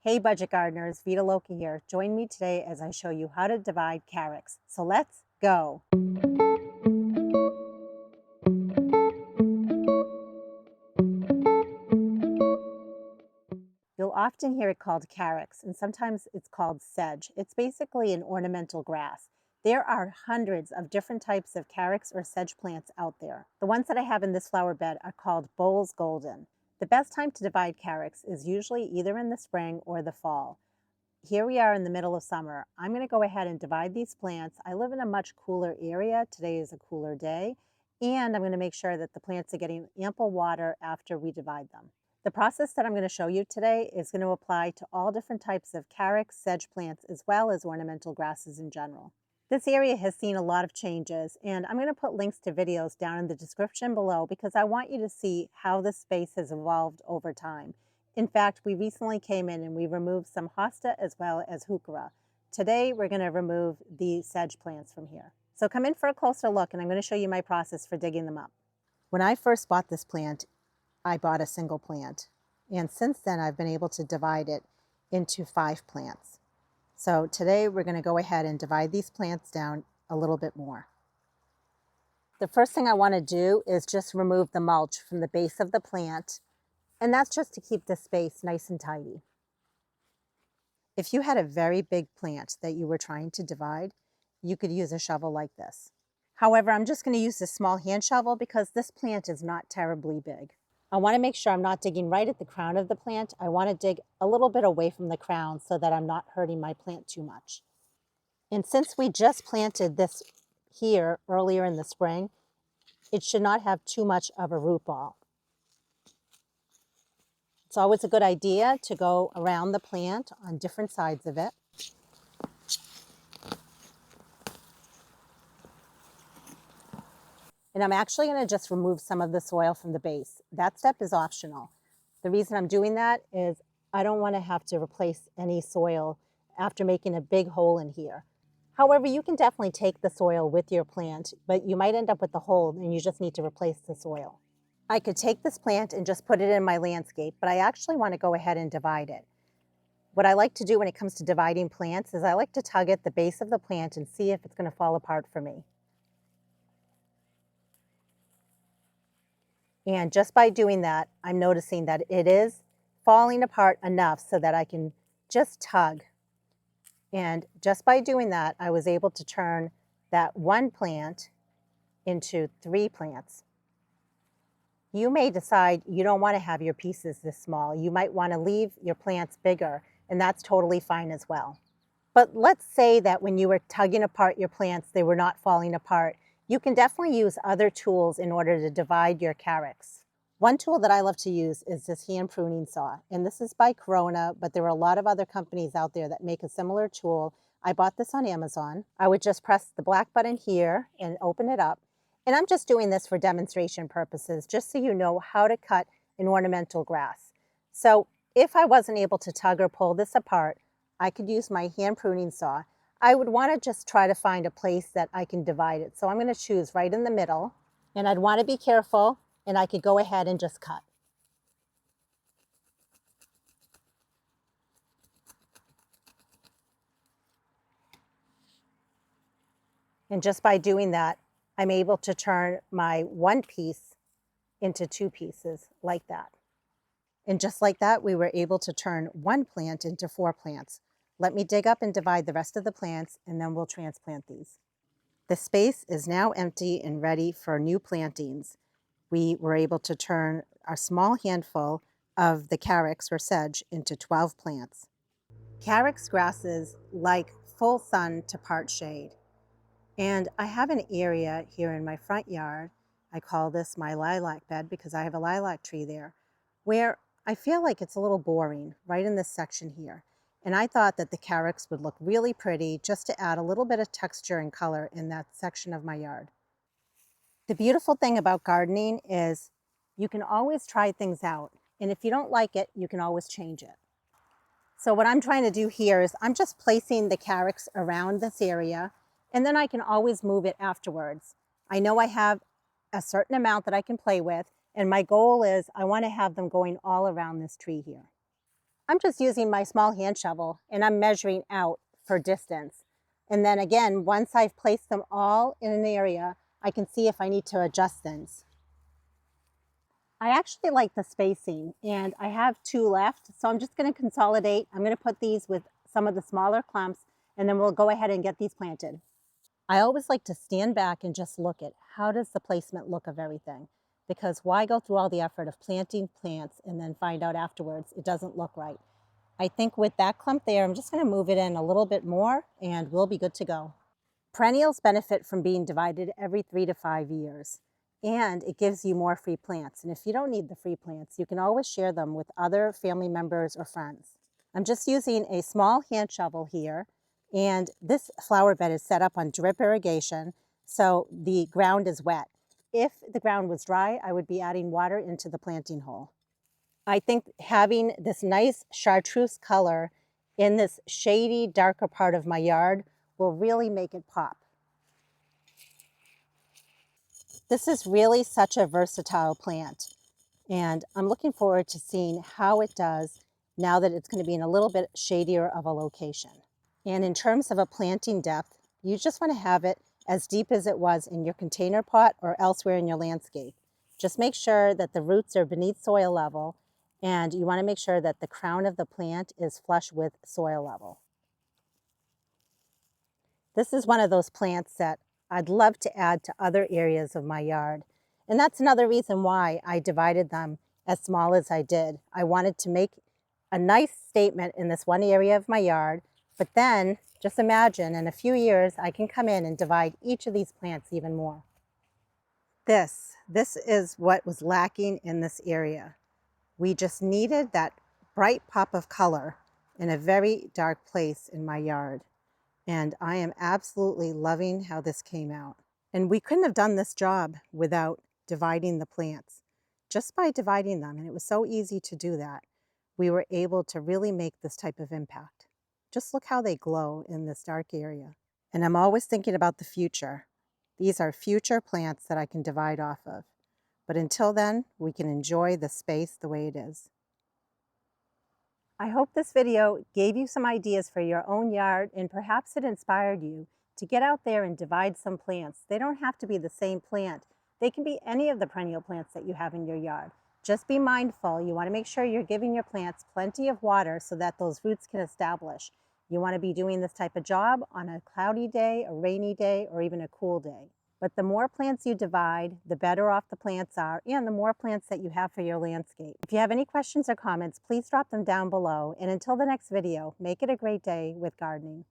Hey budget gardeners, Vita Loki here. Join me today as I show you how to divide Carex. So let's go. You'll often hear it called Carex, and sometimes it's called sedge. It's basically an ornamental grass. There are hundreds of different types of Carex or sedge plants out there. The ones that I have in this flower bed are called Bowles Golden. The best time to divide Carex is usually either in the spring or the fall. Here we are in the middle of summer. I'm going to go ahead and divide these plants. I live in a much cooler area. Today is a cooler day, and I'm going to make sure that the plants are getting ample water after we divide them. The process that I'm going to show you today is going to apply to all different types of Carex sedge plants as well as ornamental grasses in general. This area has seen a lot of changes, and I'm going to put links to videos down in the description below because I want you to see how this space has evolved over time. In fact, we recently came in and we removed some hosta as well as heuchera. Today, we're going to remove the sedge plants from here. So come in for a closer look and I'm going to show you my process for digging them up. When I first bought this plant, I bought a single plant. And since then, I've been able to divide it into 5 plants. So today, we're going to go ahead and divide these plants down a little bit more. The first thing I want to do is just remove the mulch from the base of the plant. And that's just to keep the space nice and tidy. If you had a very big plant that you were trying to divide, you could use a shovel like this. However, I'm just going to use this small hand shovel because this plant is not terribly big. I want to make sure I'm not digging right at the crown of the plant. I want to dig a little bit away from the crown so that I'm not hurting my plant too much. And since we just planted this here earlier in the spring, it should not have too much of a root ball. It's always a good idea to go around the plant on different sides of it. And I'm actually going to just remove some of the soil from the base. That step is optional. The reason I'm doing that is I don't want to have to replace any soil after making a big hole in here. However, you can definitely take the soil with your plant, but you might end up with the hole and you just need to replace the soil. I could take this plant and just put it in my landscape, but I actually want to go ahead and divide it. What I like to do when it comes to dividing plants is I like to tug at the base of the plant and see if it's going to fall apart for me. And just by doing that, I'm noticing that it is falling apart enough so that I can just tug. And just by doing that, I was able to turn that one plant into 3 plants. You may decide you don't want to have your pieces this small. You might want to leave your plants bigger, and that's totally fine as well. But let's say that when you were tugging apart your plants, they were not falling apart. You can definitely use other tools in order to divide your Carex. One tool that I love to use is this hand pruning saw, and this is by Corona, but there are a lot of other companies out there that make a similar tool. I bought this on Amazon. I would just press the black button here and open it up. And I'm just doing this for demonstration purposes, just so you know how to cut an ornamental grass. So if I wasn't able to tug or pull this apart, I could use my hand pruning saw. I would want to just try to find a place that I can divide it. So I'm going to choose right in the middle, and I'd want to be careful, and I could go ahead and just cut. And just by doing that, I'm able to turn my one piece into 2 pieces like that. And just like that, we were able to turn one plant into 4 plants. Let me dig up and divide the rest of the plants, and then we'll transplant these. The space is now empty and ready for new plantings. We were able to turn a small handful of the Carex or sedge into 12 plants. Carex grasses like full sun to part shade. And I have an area here in my front yard, I call this my lilac bed because I have a lilac tree there, where I feel like it's a little boring right in this section here. And I thought that the Carex would look really pretty just to add a little bit of texture and color in that section of my yard. The beautiful thing about gardening is you can always try things out. And if you don't like it, you can always change it. So what I'm trying to do here is I'm just placing the Carex around this area, and then I can always move it afterwards. I know I have a certain amount that I can play with, and my goal is I want to have them going all around this tree here. I'm just using my small hand shovel and I'm measuring out for distance. And then again, once I've placed them all in an area, I can see if I need to adjust things. I actually like the spacing and I have 2 left, so I'm just going to consolidate. I'm going to put these with some of the smaller clumps and then we'll go ahead and get these planted. I always like to stand back and just look at how does the placement look of everything, because why go through all the effort of planting plants and then find out afterwards it doesn't look right. I think with that clump there, I'm just going to move it in a little bit more and we'll be good to go. Perennials benefit from being divided every 3 to 5 years, and it gives you more free plants. And if you don't need the free plants, you can always share them with other family members or friends. I'm just using a small hand shovel here, and this flower bed is set up on drip irrigation, so the ground is wet. If the ground was dry, I would be adding water into the planting hole. I think having this nice chartreuse color in this shady, darker part of my yard will really make it pop. This is really such a versatile plant, and I'm looking forward to seeing how it does now that it's going to be in a little bit shadier of a location. And in terms of a planting depth, you just want to have it as deep as it was in your container pot or elsewhere in your landscape. Just make sure that the roots are beneath soil level, and you want to make sure that the crown of the plant is flush with soil level. This is one of those plants that I'd love to add to other areas of my yard. And that's another reason why I divided them as small as I did. I wanted to make a nice statement in this one area of my yard, but then just imagine in a few years I can come in and divide each of these plants even more. This is what was lacking in this area. We just needed that bright pop of color in a very dark place in my yard. And I am absolutely loving how this came out. And we couldn't have done this job without dividing the plants. Just by dividing them, and it was so easy to do that, we were able to really make this type of impact. Just look how they glow in this dark area. And I'm always thinking about the future. These are future plants that I can divide off of. But until then, we can enjoy the space the way it is. I hope this video gave you some ideas for your own yard, and perhaps it inspired you to get out there and divide some plants. They don't have to be the same plant. They can be any of the perennial plants that you have in your yard. Just be mindful. You want to make sure you're giving your plants plenty of water so that those roots can establish. You want to be doing this type of job on a cloudy day, a rainy day, or even a cool day. But the more plants you divide, the better off the plants are, and the more plants that you have for your landscape. If you have any questions or comments, please drop them down below. And until the next video, make it a great day with gardening.